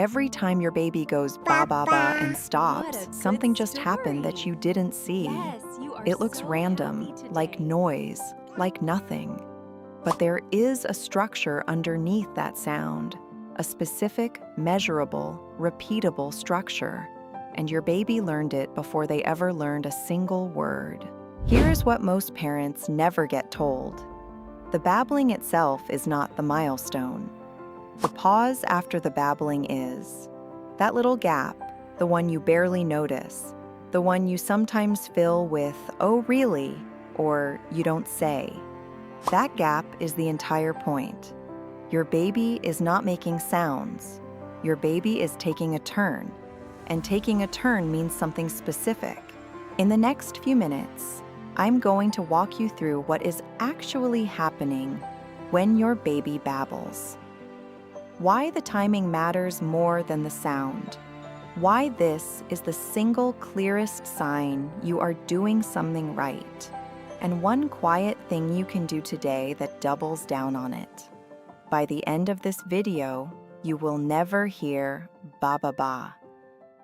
Every time your baby goes ba ba ba and stops, something just happened that you didn't see. It looks random, like noise, like nothing. But there is a structure underneath that sound, a specific, measurable, repeatable structure. And your baby learned it before they ever learned a single word. Here's what most parents never get told. The babbling itself is not the milestone. The pause after the babbling is. That little gap, the one you barely notice, the one you sometimes fill with, "Oh, really?" or "You don't say." That gap is the entire point. Your baby is not making sounds. Your baby is taking a turn. And taking a turn means something specific. In the next few minutes, I'm going to walk you through what is actually happening when your baby babbles. Why the timing matters more than the sound. Why this is the single clearest sign you are doing something right. And one quiet thing you can do today that doubles down on it. By the end of this video, you will never hear ba ba ba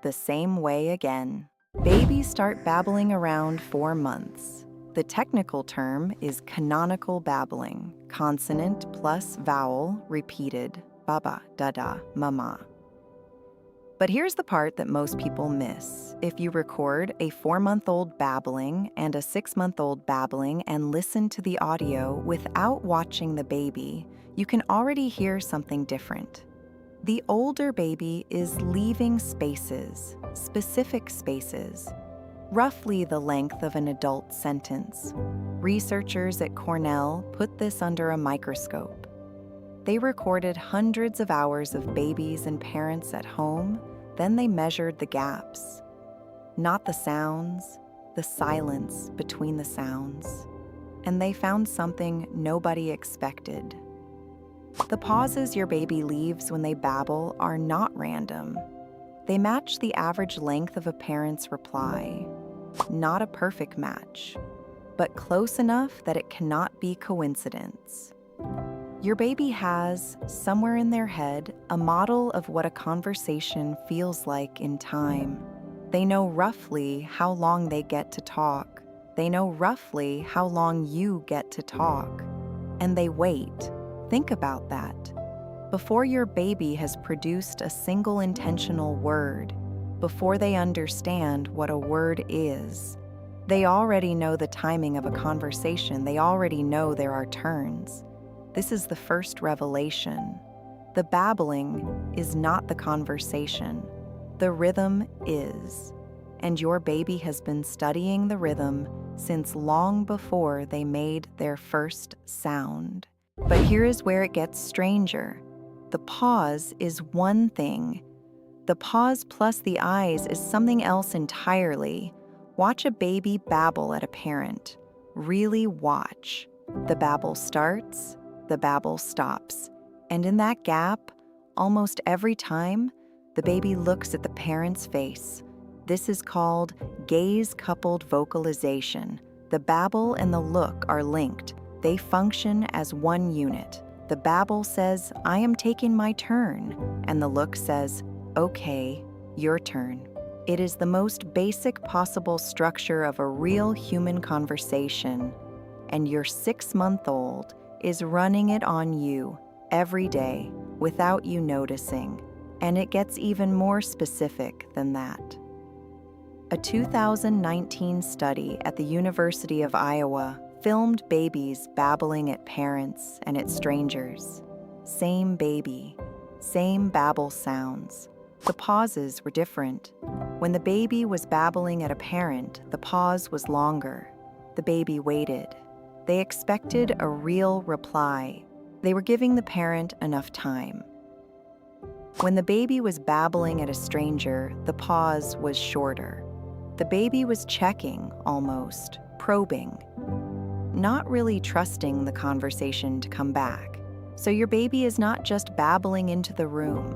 the same way again. Babies start babbling around 4 months. The technical term is canonical babbling, consonant plus vowel repeated, baba, dada, mama. But here's the part that most people miss. If you record a 4-month-old babbling and a 6-month-old babbling and listen to the audio without watching the baby, you can already hear something different. The older baby is leaving spaces, specific spaces, roughly the length of an adult sentence. Researchers at Cornell put this under a microscope. They recorded hundreds of hours of babies and parents at home, then they measured the gaps. Not the sounds, the silence between the sounds. And they found something nobody expected. The pauses your baby leaves when they babble are not random. They match the average length of a parent's reply. Not a perfect match, but close enough that it cannot be coincidence. Your baby has, somewhere in their head, a model of what a conversation feels like in time. They know roughly how long they get to talk. They know roughly how long you get to talk. And they wait. Think about that. Before your baby has produced a single intentional word, before they understand what a word is, they already know the timing of a conversation. They already know there are turns. This is the first revelation. The babbling is not the conversation. The rhythm is. And your baby has been studying the rhythm since long before they made their first sound. But here is where it gets stranger. The pause is one thing. The pause plus the eyes is something else entirely. Watch a baby babble at a parent. Really watch. The babble starts, the babble stops. And in that gap, almost every time, the baby looks at the parent's face. This is called gaze-coupled vocalization. The babble and the look are linked. They function as one unit. The babble says, "I am taking my turn," and the look says, "Okay, your turn." It is the most basic possible structure of a real human conversation, and your 6-month-old is running it on you every day without you noticing, and it gets even more specific than that. A 2019 study at the University of Iowa filmed babies babbling at parents and at strangers. Same baby, same babble sounds. The pauses were different. When the baby was babbling at a parent, the pause was longer. The baby waited. They expected a real reply. They were giving the parent enough time. When the baby was babbling at a stranger, the pause was shorter. The baby was checking, almost, probing. Not really trusting the conversation to come back. So your baby is not just babbling into the room.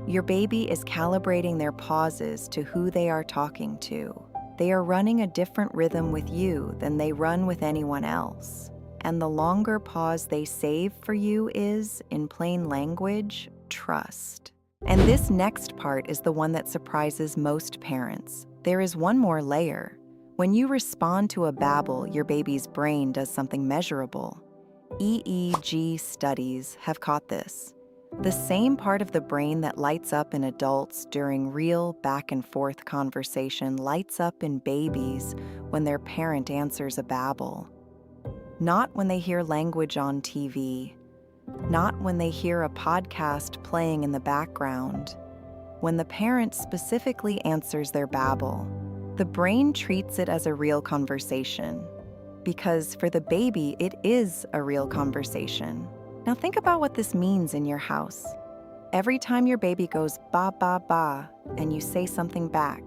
Your baby is calibrating their pauses to who they are talking to. They are running a different rhythm with you than they run with anyone else. And the longer pause they save for you is, in plain language, trust. And this next part is the one that surprises most parents. There is one more layer. When you respond to a babble, your baby's brain does something measurable. EEG studies have caught this. The same part of the brain that lights up in adults during real back-and-forth conversation lights up in babies when their parent answers a babble. Not when they hear language on TV. Not when they hear a podcast playing in the background. When the parent specifically answers their babble, the brain treats it as a real conversation. Because for the baby, it is a real conversation. Now think about what this means in your house. Every time your baby goes ba ba ba and you say something back.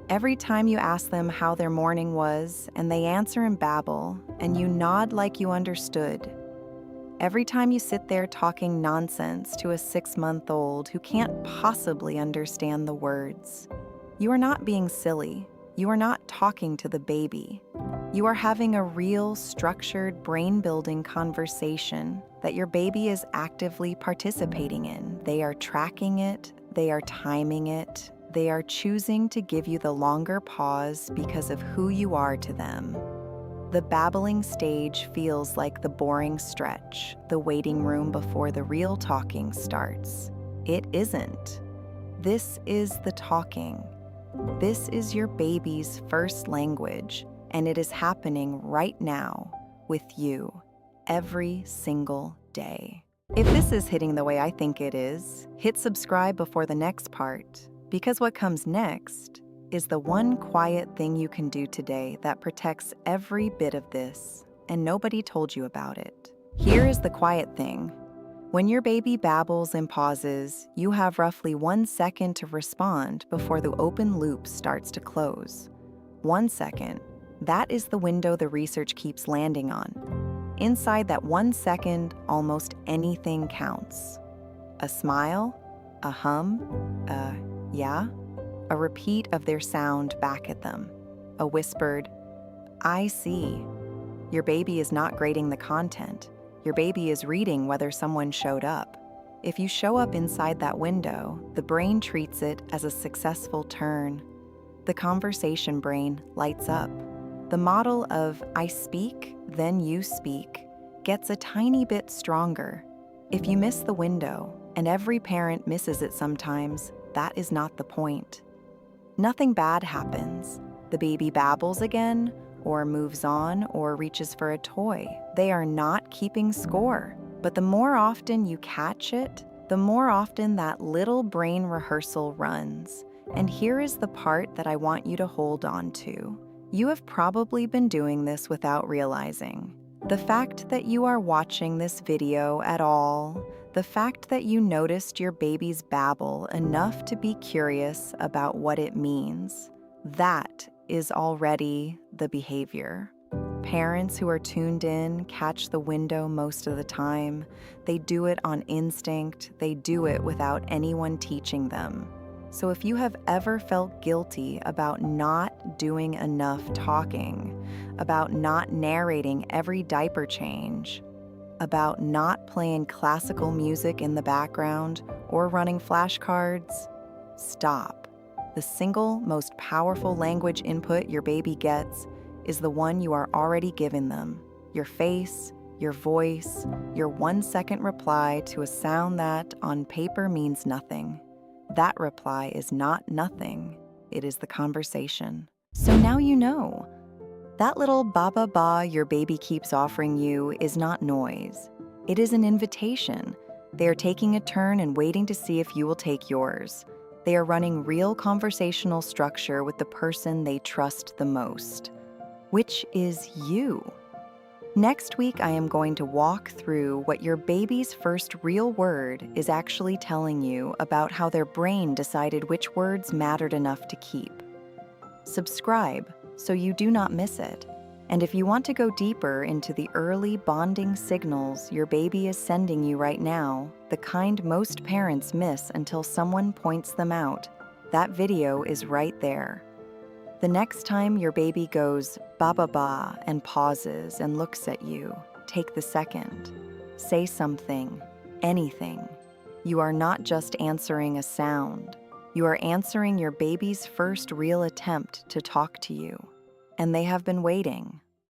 Every time you ask them how their morning was and they answer in babble and you nod like you understood. Every time you sit there talking nonsense to a 6-month-old who can't possibly understand the words. You are not being silly. You are not talking to the baby. You are having a real, structured, brain-building conversation that your baby is actively participating in. They are tracking it, they are timing it, they are choosing to give you the longer pause because of who you are to them. The babbling stage feels like the boring stretch, the waiting room before the real talking starts. It isn't. This is the talking. This is your baby's first language, and it is happening right now with you every single day. If this is hitting the way I think it is, hit subscribe before the next part, because what comes next is the one quiet thing you can do today that protects every bit of this, and nobody told you about it. Here is the quiet thing. When your baby babbles and pauses, you have roughly 1 second to respond before the open loop starts to close. 1 second. That is the window the research keeps landing on. Inside that 1 second, almost anything counts. A smile, a hum, yeah, a repeat of their sound back at them, a whispered, I see. Your baby is not grading the content. Your baby is reading whether someone showed up. If you show up inside that window, the brain treats it as a successful turn. The conversation brain lights up. The model of I speak, then you speak, gets a tiny bit stronger. If you miss the window, and every parent misses it sometimes, that is not the point. Nothing bad happens. The baby babbles again, or moves on, or reaches for a toy. They are not keeping score. But the more often you catch it, the more often that little brain rehearsal runs. And here is the part that I want you to hold on to. You have probably been doing this without realizing. The fact that you are watching this video at all, the fact that you noticed your baby's babble enough to be curious about what it means, that is already the behavior. Parents who are tuned in catch the window most of the time. They do it on instinct. They do it without anyone teaching them. So if you have ever felt guilty about not doing enough talking, about not narrating every diaper change, about not playing classical music in the background or running flashcards, stop. The single most powerful language input your baby gets is the one you are already giving them. Your face, your voice, your 1 second reply to a sound that on paper means nothing. That reply is not nothing. It is the conversation. So now you know. That little ba ba ba your baby keeps offering you is not noise. It is an invitation. They are taking a turn and waiting to see if you will take yours. They are running real conversational structure with the person they trust the most, which is you. Next week, I am going to walk through what your baby's first real word is actually telling you about how their brain decided which words mattered enough to keep. Subscribe so you do not miss it. And if you want to go deeper into the early bonding signals your baby is sending you right now, the kind most parents miss until someone points them out, that video is right there. The next time your baby goes ba ba ba and pauses and looks at you, take the second. Say something, anything. You are not just answering a sound. You are answering your baby's first real attempt to talk to you. And they have been waiting.